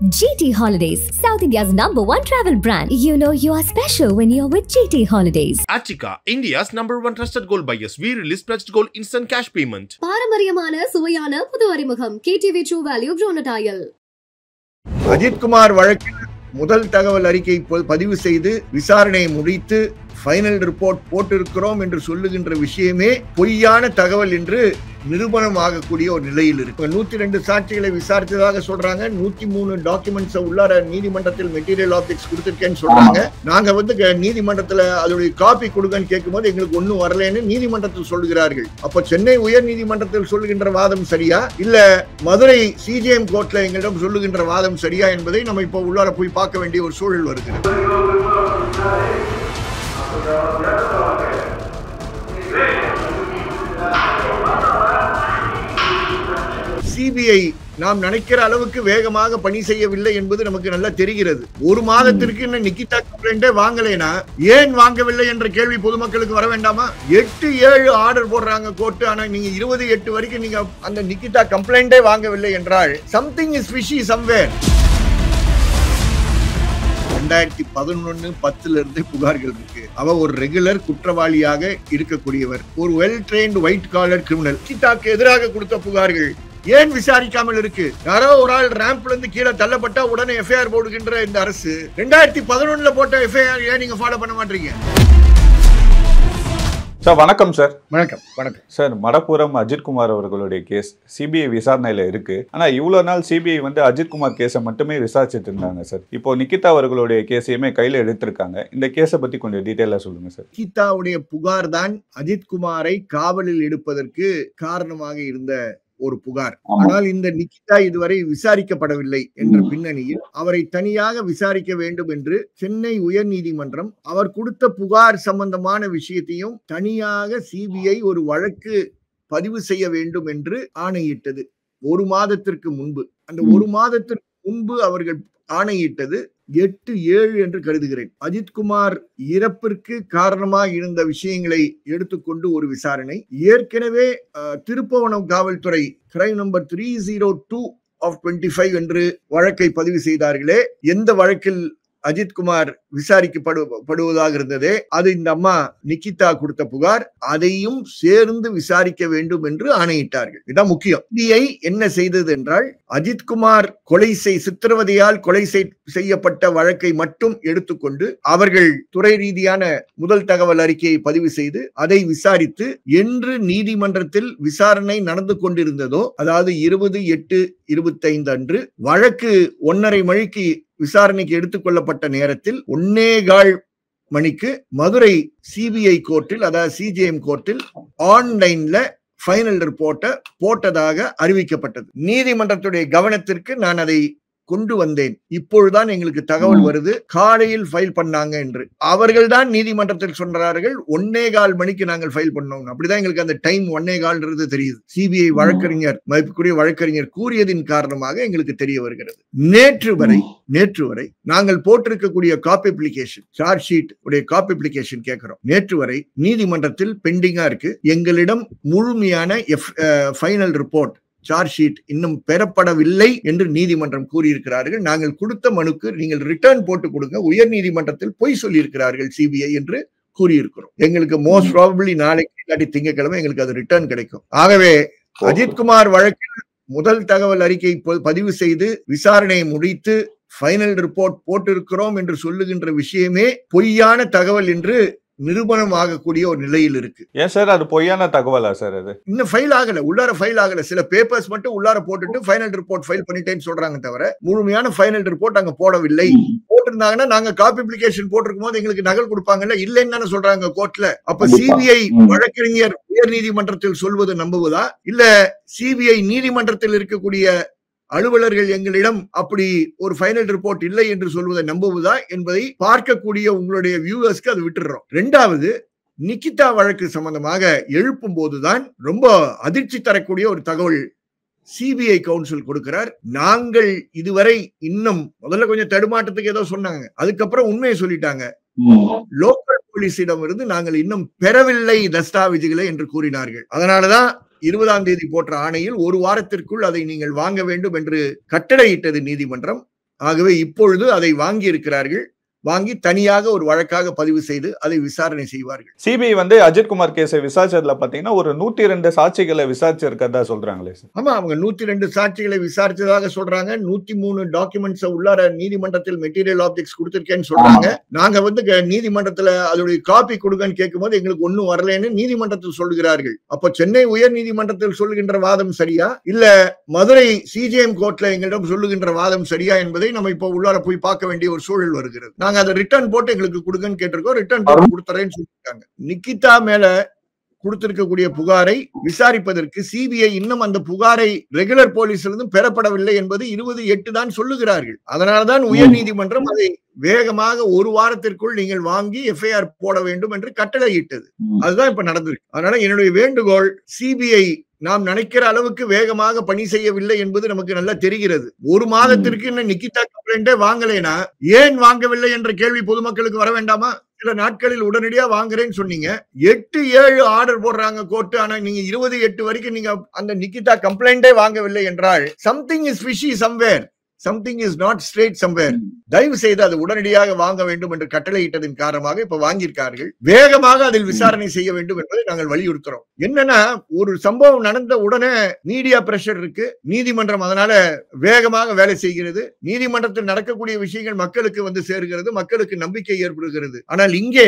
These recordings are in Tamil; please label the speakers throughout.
Speaker 1: GT Holidays, South India's #1 travel brand. You know you are special when you're with GT Holidays.
Speaker 2: Achika, India's #1 trusted gold buyers. We release pledged gold instant cash payment.
Speaker 3: பாரம்பரியமான சுவையான புது அறிமுகம் KTV True Value Bronatile.
Speaker 4: Ajith Kumar வழக்கில் முதல் தகவல் அறிக்கை பதிவு செய்து விசாரணை முடித்து ஃபைனல் ரிப்போர்ட் போட்டிருக்கிறோம் என்று சொல்லுகின்ற விஷயமே பொய்யான தகவல் என்று நிரூபணமாகக்கூடிய ஒரு நிலையில் இருக்கு. 102 சாட்சிகளை விசாரித்ததாக சொல்றாங்க. 103 டாக்குமெண்ட்ஸ் உள்ளார நீதிமன்றத்தில் மெட்டீரியல் ஆப்ஜெக்ட்ஸ் கொடுத்திருக்கேன்னு சொல்றாங்க. நாங்க நீதிமன்றத்துல அதோடைய காப்பி கொடுங்கன்னு கேட்கும்போது எங்களுக்கு ஒன்னும் வரலன்னு நீதிமன்றத்தில் சொல்லுகிறார்கள். அப்ப சென்னை உயர் நீதிமன்றத்தில் சொல்லுகின்ற வாதம் சரியா இல்ல மதுரை CJM கோர்ட்ல எங்களிடம் சொல்லுகின்ற வாதம் சரியா என்பதை நம்ம இப்ப உள்ளார போய் பார்க்க வேண்டிய ஒரு சூழல் வருகிறது. சிபிஐ நாம் நினைக்கிற அளவுக்கு வேகமாக பணி செய்யவில்லை என்பது நமக்கு நல்லா தெரிகிறது. ஒரு மாதத்திற்கு இன்னும் நிக்கிதா கம்ப்ளைண்டே வாங்கலைனா ஏன் வாங்கவில்லை என்ற கேள்வி பொதுமக்களுக்கு வர வேண்டாமா? 8-7 ஆர்டர் போடுறாங்க கோர்ட். ஆனா நீங்க 28 வரைக்கும் நீங்க அந்த நிக்கிதா கம்ப்ளைண்டே வாங்கவில்லை என்றால் சம்திங் இஸ் ஃபிஷி சம்வேர். 2011-10 இருந்தே புகார்கள் இருக்கு. அவ ஒரு ரெகுலர் குற்றவாளியாக இருக்கக்கூடியவர், ஒரு well trained white collar criminal. நிக்கிதாக்கு எதிராக கொடுத்த புகார்கள் ஏன் விசாரிக்காமல் இருக்கு? யாரோ ஒரு ஆள் ரேம்ப்ல இருந்து கீழே தள்ளப்பட்டா உடனே எஃப்ஐஆர் போடுகின்ற இந்த அரசு 2011 போட்ட எஃப்ஐஆர் ஏன் நீங்க ஃபாலோ பண்ண மாட்டீங்க?
Speaker 5: சார் வணக்கம் சார்.
Speaker 4: வணக்கம். வணக்கம்
Speaker 5: சார். மடப்புரம் அஜித் குமார் அவர்களுடைய கேஸ் சிபிஐ விசாரணையில இருக்கு. ஆனா இவ்வளவு நாள் சிபிஐ அஜித் குமார் கேஸை மட்டுமே விசாரிச்சுட்டு இருந்தாங்க சார். இப்போ நிக்கிதா அவர்களுடைய கேஸையுமே கையில எடுத்திருக்காங்க. இந்த கேஸை பத்தி கொஞ்சம் டீடைலா சொல்லுங்க சார்.
Speaker 4: நிக்கிதாவுடைய புகார் தான் அஜித் குமாரை காவலில் எடுப்பதற்கு காரணமாக இருந்த ஒரு புகார். ஆனால் இந்த நிக்கிதா இதுவரை விசாரிக்கப்படவில்லை என்ற பின்னணியில் அவரை தனியாக விசாரிக்க வேண்டும் என்று சென்னை உயர் நீதிமன்றம் அவர் கொடுத்த புகார் சம்பந்தமான விஷயத்தையும் தனியாக சிபிஐ ஒரு வழக்கு பதிவு செய்ய வேண்டும் என்று ஆணையிட்டது. ஒரு மாதத்திற்கு முன்பு. அந்த ஒரு மாதத்திற்கு முன்பு அவர்கள் ஆணையிட்டது 8-7 என்று கருதுகிறேன். அஜித் குமார் இறப்பிற்கு காரணமாக இருந்த விஷயங்களை எடுத்துக்கொண்டு ஒரு விசாரணை. ஏற்கனவே திருப்புவனம் காவல்துறை கிரைம் நம்பர் 302/25 என்று வழக்கை பதிவு செய்தார்களே, எந்த வழக்கில் அஜித் குமார் விசாரிக்கப்படுவதாக இருந்ததே, அது இந்த அம்மா நிக்கிதா கொடுத்த புகார், அதையும் சேர்ந்து விசாரிக்க வேண்டும் என்று ஆணையிட்டார்கள். இதான் முக்கியம். சிபிஐ என்ன செய்தது என்றால் அஜித் குமார் சித்திரவதையால் கொலை செய்யப்பட்ட வழக்கை மட்டும் எடுத்துக்கொண்டு அவர்கள் துறை ரீதியான முதல் தகவல் அறிக்கையை பதிவு செய்து அதை விசாரித்து என்று நீதிமன்றத்தில் விசாரணை நடந்து கொண்டிருந்ததோ, அதாவது 20/8/25 அன்று வழக்கு 1:30 மணிக்கு விசாரணைக்கு எடுத்துக் கொள்ளப்பட்ட நேரத்தில் 1:15 மணிக்கு மதுரை சிபிஐ கோர்ட்டில், அதாவது CJM கோர்ட்டில் ஆன்லைன்ல ஃபைனல் ரிப்போர்ட்டை போட்டதாக அறிவிக்கப்பட்டது. நீதிமன்றத்துடைய கவனத்திற்கு நான் அதை கொண்டு வந்தேன். இப்பொழுதுதான் எங்களுக்கு தகவல் வருது காலையில் ஃபைல் பண்ணாங்க என்று. அவர்கள் தான் நீதிமன்றத்தில் சொன்னார்கள் 1:15 மணிக்கு நாங்கள் ஃபைல் பண்ணோம். அப்படிதான் எங்களுக்கு அந்த டைம் 1:15 தெரியுது. சிபிஐ வழக்கறிஞர், மதிப்புக்குரிய வழக்கறிஞர் கூறியதின் காரணமாக எங்களுக்கு தெரிய வருகிறது. நேற்று வரை நாங்கள் போட்டிருக்கக்கூடிய காப்பி அப்ளிகேஷன், சார்ஜ் ஷீட் உடைய காப்பி அப்ளிகேஷன் கேட்கிறோம். நேற்று வரை நீதிமன்றத்தில் பெண்டிங்கா இருக்கு. எங்களிடம் முழுமையான ஃபைனல் ரிப்போர்ட், சார்ஜ் ஷீட் இன்னும் பெறப்படவில்லை என்று நீதிமன்றம் கூறியிருக்கிறார்கள். நாங்கள் கொடுத்த மனுக்கு நீங்கள் ரிட்டர்ன் போட்டு கொடுங்க, உயர் நீதிமன்றத்தில் பொய் சொல்லி இருக்கிறார்கள் சிபிஐ என்று கூறியிருக்கிறோம். எங்களுக்கு மோஸ்ட் ப்ராபபிலி நாளைக்கு இல்லாட்டி திங்கட்கிழமை எங்களுக்கு அது ரிட்டர்ன் கிடைக்கும். ஆகவே அஜித் குமார் வழக்கில் முதல் தகவல் அறிக்கை பதிவு செய்து விசாரணையை முடித்து ஃபைனல் ரிப்போர்ட் போட்டிருக்கிறோம் என்று சொல்லுகின்ற விஷயமே பொய்யான தகவல் என்று நிரூபணமாகக்கூடிய ஒரு நிலையில் இருக்கு.
Speaker 5: ஏன் சார் அது பொய்யான தகவலா சார்? அது
Speaker 4: இன்னும் ஃபைல் ஆகல, உள்ளார ஃபைல் ஆகல. சில பேப்பர்ஸ் மட்டும் உள்ளார போட்டுட்டு ஃபைனல் ரிப்போர்ட் ஃபைல் பண்ணிட்டேன்னு சொல்றாங்க தவிர முழுமையான ஃபைனல் ரிப்போர்ட் அங்க போடவில்லை. போட்டிருந்தாங்கன்னா நாங்க காப்பி அப்ளிகேஷன் போட்டிருக்கும் போது எங்களுக்கு நகல் கொடுப்பாங்கல்ல, இல்லைன்னு தானே சொல்றாங்க கோர்ட்ல. அப்ப சிபிஐ வழக்கறிஞர் உயர் நீதிமன்றத்தில் சொல்வது நம்புவதா, இல்ல சிபிஐ நீதிமன்றத்தில் இருக்கக்கூடிய அலுவலர்கள் எங்களிடம் அப்படி ஒரு ஃபைனல் ரிப்போர்ட் இல்லை என்று சொல்வதை நம்புவதா என்பதை பார்க்கக்கூடிய உங்களுடைய வியூவர்ஸ்க்கு அது விட்டுறோம். 2வது, நிக்கிதா வழக்கு சம்பந்தமாக எழுப்பும் போதுதான் ரொம்ப அதிர்ச்சி தரக்கூடிய ஒரு தகவல் சிபிஐ கவுன்சில் கொடுக்கிறார். நாங்கள் இதுவரை இன்னும் முதல்ல கொஞ்சம் தடுமாட்டத்துக்கு ஏதோ சொன்னாங்க, அதுக்கப்புறம் உண்மையை சொல்லிட்டாங்க. லோக்கல் போலீஸிடம் இருந்து நாங்கள் இன்னும் பெறவில்லை தஸ்தாவேஜுகளை என்று கூறினார்கள். அதனாலதான் 20ஆம் தேதி போட்ட ஆணையில் ஒரு வாரத்திற்குள் அதை நீங்கள் வாங்க வேண்டும் என்று கட்டளையிட்டது நீதிமன்றம். ஆகவே இப்பொழுது அதை வாங்கி இருக்கிறார்கள். வாங்கி தனியாக ஒரு வழக்காக பதிவு செய்து அதை விசாரணை செய்வார்கள்.
Speaker 5: சிபிஐ வந்து அஜித்குமார் கேஸை விசாரிச்சதுல பாத்தீங்கன்னா ஒரு 102 சாட்சிகளை விசாரிச்சிருக்கதா சொல்றாங்களே சார்.
Speaker 4: ஆமா, அவங்க 102 சாட்சிகளை விசாரிச்சதாக சொல்றாங்க. 103 டாக்குமெண்ட்ஸ் உள்ளார நீதிமன்றத்தில் மெட்டீரியல் ஆப்ஜெக்ட்ஸ் கொடுத்திருக்கேன்னு சொல்றாங்க. நாங்க வந்து நீதிமன்றத்துல அதோடைய காப்பி கொடுங்கன்னு கேட்கும்போது எங்களுக்கு ஒன்னும் வரலன்னு நீதிமன்றத்தில் சொல்லுகிறார்கள். அப்ப சென்னை உயர் நீதிமன்றத்தில் சொல்லுகின்ற வாதம் சரியா, இல்ல மதுரை சிஜிஎம் கோர்ட்ல எங்களிடம் சொல்லுகின்ற வாதம் சரியா என்பதை நம்ம இப்போ உள்ளார போய் பார்க்க வேண்டிய ஒரு சூழல் வருகிறது. நாங்க அதை ரிட்டர்ன் போட்டு எங்களுக்கு கொடுங்கன்னு கேட்டிருக்கோம். ரிட்டர்ன் போட்டு கொடுத்துறேன்னு சொல்லிருக்காங்க. நிகிதா மேல கொடுத்திருக்கக்கூடிய புகாரை விசாரிப்பதற்கு சிபிஐ இன்னும் அந்த புகாரை ரெகுலர் போலீஸ்ல இருந்து பெறப்படவில்லை என்பது 20/8 தான் சொல்லுகிறார்கள். அதனால்தான் உயர் நீதிமன்றம் அதை வேகமாக ஒரு வாரத்திற்குள் நீங்கள் வாங்கி எஃப்ஐஆர் போட வேண்டும் என்று கட்டளையிட்டது. அதுதான் இப்ப நடந்திருக்கு. அதனால என்னுடைய வேண்டுகோள், சிபிஐ நாம் நினைக்கிற அளவுக்கு வேகமாக பணி செய்யவில்லை என்பது நமக்கு நல்லா தெரிகிறது. ஒரு மாதத்திற்கு இன்னும் நிகிதா கம்ப்ளைண்டே வாங்கலைனா ஏன் வாங்கவில்லை என்ற கேள்வி பொதுமக்களுக்கு வர வேண்டாமா? சில நாட்களில் உடனடியா வாங்குறேன்னு சொன்னீங்க. 8-7 ஆர்டர் போடுறாங்க கோர்ட். ஆனா நீங்க 20/8 வரைக்கும் நீங்க அந்த நிகிதா கம்ப்ளைண்டே வாங்கவில்லை என்றால் something is fishy somewhere, something is not straight somewhere. தயவு செய்து அது உடனடியாக வாங்க வேண்டும் என்று கட்டளையிட்டதன் காரணமாக இப்ப வாங்கியிருக்கார்கள். வேகமாக அதில் விசாரணை செய்ய வேண்டும் என்பதை நாங்கள் வலியுறுத்துறோம். என்னன்னா, ஒரு சம்பவம் நடந்த உடனே மீடியா பிரஷர் இருக்கு, நீதிமன்றம் அதனால வேகமாக வேலை செய்கிறது. நீதிமன்றத்தில் நடக்கக்கூடிய விஷயங்கள் மக்களுக்கு வந்து சேருகிறது, மக்களுக்கு நம்பிக்கை ஏற்படுகிறது. ஆனால் இங்கே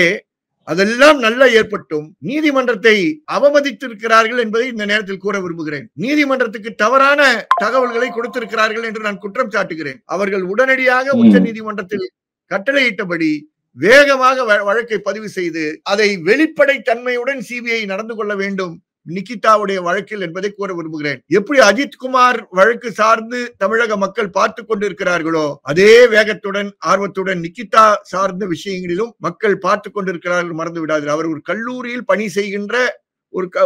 Speaker 4: அதெல்லாம் நல்லா ஏற்பட்டும் நீதிமன்றத்தை அவமதித்திருக்கிறார்கள் என்பதை இந்த நேரத்தில் கூற விரும்புகிறேன். நீதிமன்றத்துக்கு தவறான தகவல்களை கொடுத்திருக்கிறார்கள் என்று நான் குற்றம் சாட்டுகிறேன். அவர்கள் உடனடியாக உச்ச நீதிமன்றத்தில் கட்டளையிட்டபடி வேகமாக வழக்கை பதிவு செய்து அதை வெளிப்படை தன்மையுடன் சிபிஐ நடந்து கொள்ள வேண்டும் நிகிதாவுடைய வழக்கில் என்பதை கூற விரும்புகிறேன். எப்படி அஜித்குமார் வழக்கு சார்ந்து தமிழக மக்கள் பார்த்து கொண்டிருக்கிறார்களோ அதே வேகத்துடன் ஆர்வத்துடன் நிகிதா சார்ந்த விஷயங்களிலும் மக்கள் பார்த்து கொண்டிருக்கிறார்கள். மறந்து விடாதீர்கள். அவர் ஒரு கல்லூரியில் பணி செய்கின்ற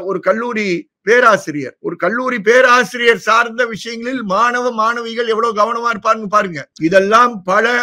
Speaker 4: ஒரு கல்லூரி பேராசிரியர். ஒரு கல்லூரி பேராசிரியர் சார்ந்த விஷயங்களில் மாணவ மாணவிகள் எவ்வளவு கவனமா இருப்பாருன்னு பாருங்க. இதெல்லாம் பல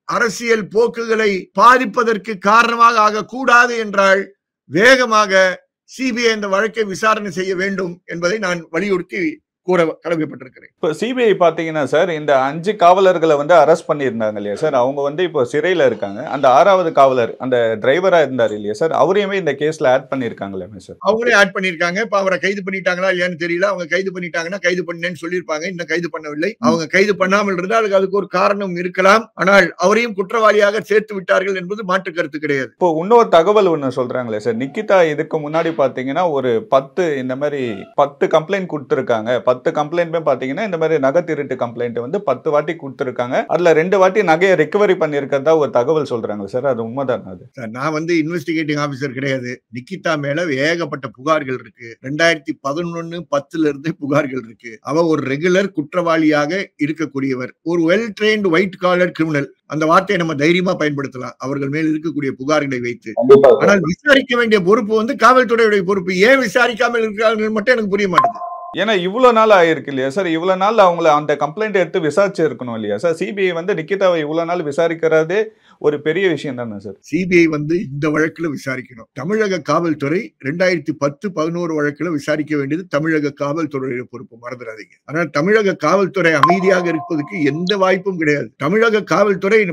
Speaker 4: அரசியல் போக்குகளை பாதிப்பதற்கு காரணமாக ஆகக்கூடாது என்றால் வேகமாக சிபிஐ இந்த வழக்கை விசாரணை செய்ய வேண்டும் என்பதை நான் வலியுறுத்தி கூற கடமைப்பட்டிருக்கிறேன்.
Speaker 5: இப்போ சிபிஐ பாத்தீங்கன்னா சார், இந்த 5 காவலர்களை வந்து அரெஸ்ட் பண்ணியிருந்தாங்க இல்லையா சார், அவங்க வந்து இப்போ சிறையில இருக்காங்க. அந்த 6வது காவலர் அந்த டிரைவரா இருந்தார் இல்லையா சார், அவரையுமே இந்த கேஸ்ல ஆட் பண்ணிருக்காங்களே சார்.
Speaker 4: அவங்களே ஆட் பண்ணிருக்காங்க. இப்ப அவரை கைது பண்ணிட்டாங்களா இல்லையான்னு தெரியல. அவங்க கைது பண்ணிட்டாங்கன்னா கைது பண்ணேன்னு சொல்லியிருப்பாங்க. இன்னும் கைது பண்ணவில்லை. அவங்க கைது பண்ணாமல் இருந்தால் அதுக்கு ஒரு காரணம் இருக்கலாம். ஆனால் அவரையும் குற்றவாளியாக சேர்த்து விட்டார்கள் என்பது மாற்று கருத்து கிடையாது.
Speaker 5: இப்போ இன்னொரு தகவல் ஒண்ணு சொல்றாங்களே சார், நிகிதா இதுக்கு முன்னாடி பாத்தீங்கன்னா ஒரு 10 இந்த மாதிரி 10 கம்ப்ளைண்ட் கொடுத்திருக்காங்க. 10 கம்ப்ளைண்ட் பாத்தீங்கன்னா இந்த மாதிரி நகை திருட்டு கம்ப்ளைண்ட் வந்து 10 வாட்டி கொடுத்திருக்காங்க. அதுல 2 வாட்டி நகையை ரெக்கவரி பண்ணிருக்கிறதா ஒரு தகவல் சொல்றாங்க சார். அது உண்மைதான்? அது
Speaker 4: நான் வந்து இன்வெஸ்டிகேட்டிங் ஆபீசர் கிடையாது. நிகிதா மேல ஏகப்பட்ட புகார்கள் இருக்கு. 2011-10 இருந்தே புகார்கள் இருக்கு. அவ ஒரு ரெகுலர் குற்றவாளியாக இருக்கக்கூடியவர், ஒரு well trained white collar criminal. அந்த வார்த்தையை நம்ம தைரியமா பயன்படுத்தலாம் அவர்கள் மேல் இருக்கக்கூடிய புகார்களை வைத்து. ஆனால் விசாரிக்க வேண்டிய பொறுப்பு வந்து காவல்துறையுடைய பொறுப்பு. ஏன் விசாரிக்காமல் இருக்கிறார்கள் மட்டும் எனக்கு புரிய மாட்டேங்குது.
Speaker 5: ஏன்னா இவ்வளவு நாள் ஆயிருக்கு இல்லையா சார், இவ்வளவு நாள் அவங்கள அந்த கம்ப்ளைண்ட் எடுத்து விசாரிச்சு இருக்கணும் இல்லையா சார். சிபிஐ வந்து நிகிதாவை இவ்வளவு நாள் விசாரிக்கிறதே ஒரு பெரிய விஷயம் தானே சார்.
Speaker 4: சிபிஐ வந்து இந்த வழக்குல விசாரிக்கணும். தமிழக காவல்துறை 2010-11 வழக்குல விசாரிக்க வேண்டியது தமிழக காவல்துறையுடைய பொறுப்பு, மறந்துடாதீங்க. ஆனால் தமிழக காவல்துறை அமைதியாக இருப்பதற்கு எந்த வாய்ப்பும் கிடையாது. தமிழக காவல்துறை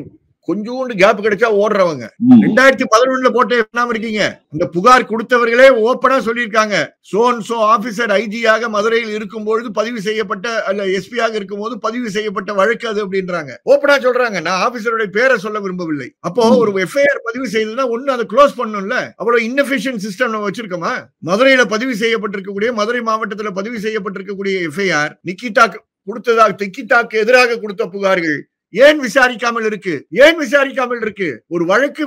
Speaker 4: கொஞ்சோண்டு கேப் கிடைச்சா ஓடுறவங்க. 2011 போட்டே என்னாம இருக்கீங்க. இந்த புகார் கொடுத்தவர்களே ஓப்பனா சொல்லியிருக்காங்க, சோ ஆபீசர் ஐஜியாக மதுரையில் இருக்கும்போது பதிவு செய்யப்பட்ட அல்ல எஸ்பியாக இருக்கும்போது பதிவு செய்யப்பட்ட வழக்கு அது அப்படின்றாங்க. ஓப்பனா சொல்றாங்க. நான் ஆபீசருடைய பேரை சொல்ல விரும்பவில்லை. அப்போ ஒரு எஃப்ஐஆர் பதிவு செய்ததுன்னா ஒண்ணு அதை க்ளோஸ் பண்ணணும்ல. அவ்வளவு இன்எஃபிஷியன்ட் சிஸ்டம் நம்ம வச்சிருக்கோமா? மதுரையில பதிவு செய்யப்பட்டிருக்கக்கூடிய, மதுரை மாவட்டத்தில் பதிவு செய்யப்பட்டிருக்கக்கூடிய எஃப்ஐஆர் நிகிதா கொடுத்ததாக, நிகிதாக்கு எதிராக கொடுத்த புகார்கள் ஏன் விசாரிக்காமல் இருக்கு? ஏன் விசாரிக்காமல் இருக்கு? ஒரு வழக்கு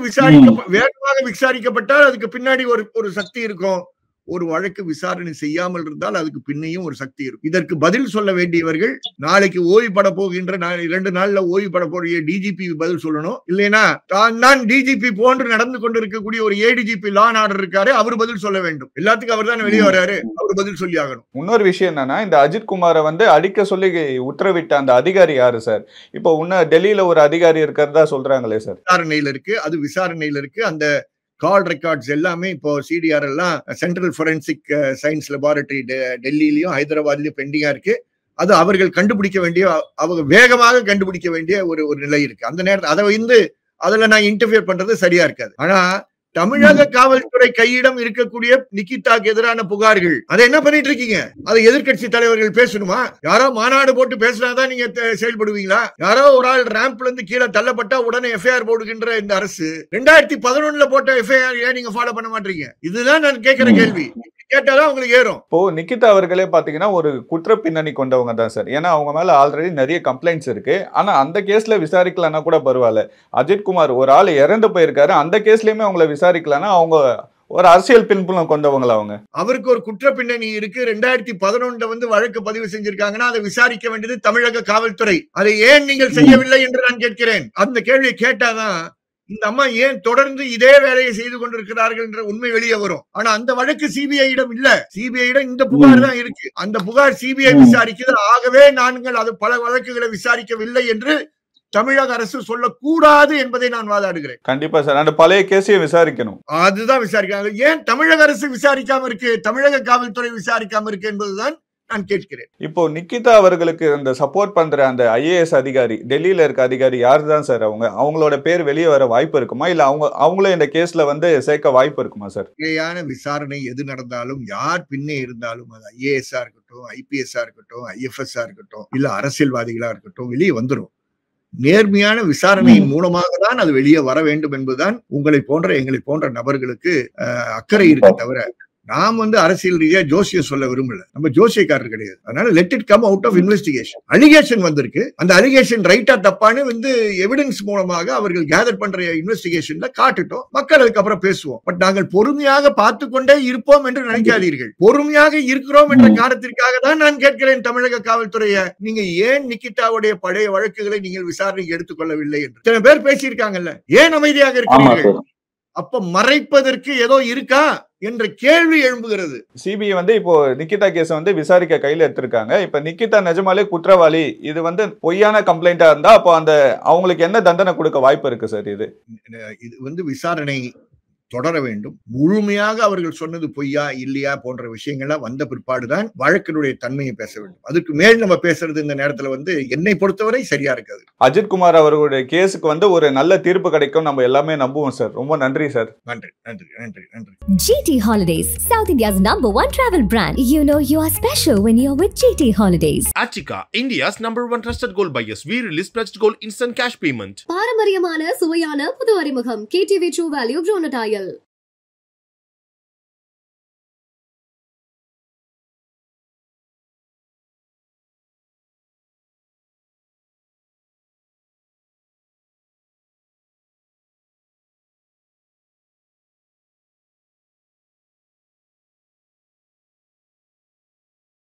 Speaker 4: வேகமாக விசாரிக்கப்பட்டால் அதுக்கு பின்னாடி ஒரு சக்தி இருக்கும். ஒரு வழக்கு விசாரணை செய்யாமல் இருந்தால் அதுக்கு பின்னையும் ஒரு சக்தி இருக்கும். இதற்கு பதில் சொல்ல வேண்டியவர்கள் நாளைக்கு ஓய்வு பட போகின்ற 2 நாள்ல ஓய்வு பட போகிற டிஜிபி பதில் சொல்லணும். இல்லைன்னா தான் டிஜிபி போன்று நடந்து கொண்டிருக்கக்கூடிய ஒரு ஏடிஜிபி லா அண்ட் ஆர்டர் இருக்காரு, அவர் பதில் சொல்ல வேண்டும். எல்லாத்துக்கும் அவர் தான் வெளியே வர்றாரு, அவர் பதில் சொல்லி ஆகணும்.
Speaker 5: இன்னொரு விஷயம் என்னன்னா, இந்த அஜித்குமாரை வந்து அடிக்க சொல்லி உத்தரவிட்ட அந்த அதிகாரி யாரு சார்? இப்போ டெல்லியில ஒரு அதிகாரி இருக்கிறதா சொல்றாங்களே சார்.
Speaker 4: விசாரணையில இருக்கு, அது விசாரணையில இருக்கு. அந்த கால் ரெக்கார்ட்ஸ் எல்லாமே இப்போ சிடிஆர் எல்லாம் சென்ட்ரல் ஃபோரென்சிக் சயின்ஸ் லெபார்டரி டெல்லியிலயும் ஹைதராபாத்லயும் பெண்டிங்கா இருக்கு. அது அவர்கள் கண்டுபிடிக்க வேண்டிய, அவங்க வேகமாக கண்டுபிடிக்க வேண்டிய ஒரு நிலை இருக்கு. அந்த நேரத்தில் அதை வந்து அதுல நான் இன்டர்ஃபியர் பண்றது சரியா இருக்காது. ஆனா தமிழக காவல்துறை கையிடம் இருக்கக்கூடிய நிகிதாக்கு எதிரான புகார்கள் அதை என்ன பண்ணிட்டு இருக்கீங்க? அதை எதிர்கட்சி தலைவர்கள் பேசணுமா? யாரோ மாநாடு போட்டு பேசினாதான் நீங்க செயல்படுவீங்களா? யாரோ ஒரு ஆள் ரேம்ப்ல இருந்து கீழே தள்ளப்பட்டா உடனே எஃப்ஐஆர் போடுகின்ற இந்த அரசு 2011 போட்ட எஃப்ஐஆர் ஏன் நீங்க ஃபாலோ பண்ண மாட்டீங்க? இதுதான் நான் கேட்கிற கேள்வி. கேட்டாதான் உங்களுக்கு ஏறும்.
Speaker 5: இப்போ நிகிதா அவர்களே பாத்தீங்கன்னா ஒரு குற்ற பின்னணி கொண்டவங்க தான் சார். ஏன்னா அவங்க மேல ஆல்ரெடி நிறைய கம்ப்ளைண்ட்ஸ் இருக்கு. ஆனா அந்த கேஸ்ல விசாரிக்கலன்னா கூட பரவாயில்ல. அஜித்குமார் ஒரு ஆள் இறந்து போயிருக்காரு, அந்த கேஸ்லயுமே அவங்களை விசாரிக்கலன்னா அவங்க ஒரு அரசியல் பின்புலம் கொண்டவங்களா? அவங்க அவருக்கு
Speaker 4: ஒரு குற்ற பின்னணி இருக்கு. 2011 வந்து வழக்கு பதிவு செஞ்சிருக்காங்கன்னா அதை விசாரிக்க வேண்டியது தமிழக காவல்துறை. அதை ஏன் நீங்கள் செய்யவில்லை என்று நான் கேட்கிறேன். அந்த கேள்வியை கேட்டாதான் இந்த அம்மா ஏன் தொடர்ந்து இதே வேலையை செய்து கொண்டிருக்கிறார்கள் என்ற உண்மை வெளியே வரும். ஆனா அந்த வழக்கு சிபிஐயிடம் இல்ல. சிபிஐயிடம் இந்த புகார் தான் இருக்கு. அந்த புகார் சிபிஐ விசாரிக்குது. ஆகவே நாங்கள் அது பல வழக்குகளை விசாரிக்கவில்லை என்று தமிழக அரசு சொல்லக்கூடாது என்பதை நான் வாதாடுகிறேன்.
Speaker 5: கண்டிப்பா சார். அந்த பழைய கேஸையும் விசாரிக்கணும்.
Speaker 4: அதுதான் விசாரிக்காங்க. ஏன் தமிழக அரசு விசாரிக்காம இருக்கு, தமிழக காவல்துறை விசாரிக்காம இருக்கு என்பதுதான் நான் கேட்கிறேன்.
Speaker 5: இப்போ நிகிதா அவர்களுக்கு அந்த சப்போர்ட் பண்ற அந்த ஐஏஎஸ் அதிகாரி, டெல்லியில இருக்க அதிகாரி யார் தான் சார்? அவங்களோட பேர் வெளியே வர வாய்ப்பு இருக்குமா? இல்ல அவங்களே இந்த கேஸ்ல வந்து சேர்க்க வாய்ப்பு இருக்குமா சார்?
Speaker 4: முறையான விசாரணை எது நடந்தாலும், யார் பின்னே இருந்தாலும், அது ஐஏஎஸ் இருக்கட்டும், ஐபிஎஸ் இருக்கட்டும், ஐஎஃப்எஸ் இருக்கட்டும், இல்ல அரசியல்வாதிகளா இருக்கட்டும், வெளியே வந்துடும். நேர்மையான விசாரணையின் மூலமாக தான் அது வெளியே வர வேண்டும் என்பதுதான் எங்களை போன்ற நபர்களுக்கு அக்கறை இருக்க தவிர நாம் வந்து அரசியல் ரீதியா ஜோசிய சொல்ல விரும்பல. நம்ம ஜோசியக்காரர் கிடையாது. அதனால let it come out of investigation. Allegation வந்திருக்கு. அந்த அலிகேஷன் ரைட்டா தப்பான்னு வந்து எவிடன்ஸ் மூலமாக அவர்கள் கேதர் பண்ற இன்வெஸ்டிகேஷன்ல காட்டுட்டோம். மக்கள் அதுக்கப்புறம் பேசுவோம். பட் நாங்கள் பொறுமையாக பார்த்து கொண்டே இருப்போம் என்று நினைக்காதீர்கள். பொறுமையாக இருக்கிறோம் என்ற காரணத்திற்காக தான் நான் கேட்கிறேன் தமிழக காவல்துறையை, நீங்க ஏன் நிகிதாவுடைய பழைய வழக்குகளை நீங்கள் விசாரணைக்கு எடுத்துக்கொள்ளவில்லை என்று. சில பேர் பேசியிருக்காங்கல்ல, ஏன் அமைதியாக இருக்கிறீர்கள்? அப்ப மறைப்பதற்கு ஏதோ இருக்கா என்ற கேள்வி எழும்புகிறது.
Speaker 5: சிபிஐ வந்து இப்போ நிகிதா கேஸ் வந்து விசாரிக்க கையில எடுத்திருக்காங்க. இப்ப நிகிதா நிஜமாலே குற்றவாளி, இது வந்து பொய்யான கம்ப்ளைண்டா இருந்தா அப்போ அந்த அவங்களுக்கு என்ன தண்டனை கொடுக்க வாய்ப்பு இருக்கு சார்? இது
Speaker 4: வந்து விசாரணை தொடர வேண்டும். முழுமையாக அவர்கள் சொன்னது பொய்யா இல்லையா போன்ற விஷயங்கள்லாம் வந்த பிற்பாடுதான் வழக்கினுடைய தன்மையை பேச வேண்டும். அதுக்கு மேல் நம்ம பேசுறது இந்த நேரத்துல வந்து என்னை பொறுத்தவரை சரியா இருக்காது.
Speaker 5: அஜித்குமார் அவர்களுடைய கேஸுக்கு வந்து ஒரு நல்ல தீர்ப்பு கிடைக்கும் நம்ம எல்லாமே நம்புவோம் சார். ரொம்ப நன்றி சார்.
Speaker 4: நன்றி நன்றி நன்றி நன்றி.
Speaker 1: GT Holidays, South India's #1 travel brand. You know you are special when you're with GT Holidays.
Speaker 2: Achika, India's #1 trusted gold buyers. We release pledged gold instant cash payment.
Speaker 3: பாரம்பரியமான சுவையான புது அறிமுகம் KTV True Value Bronatile.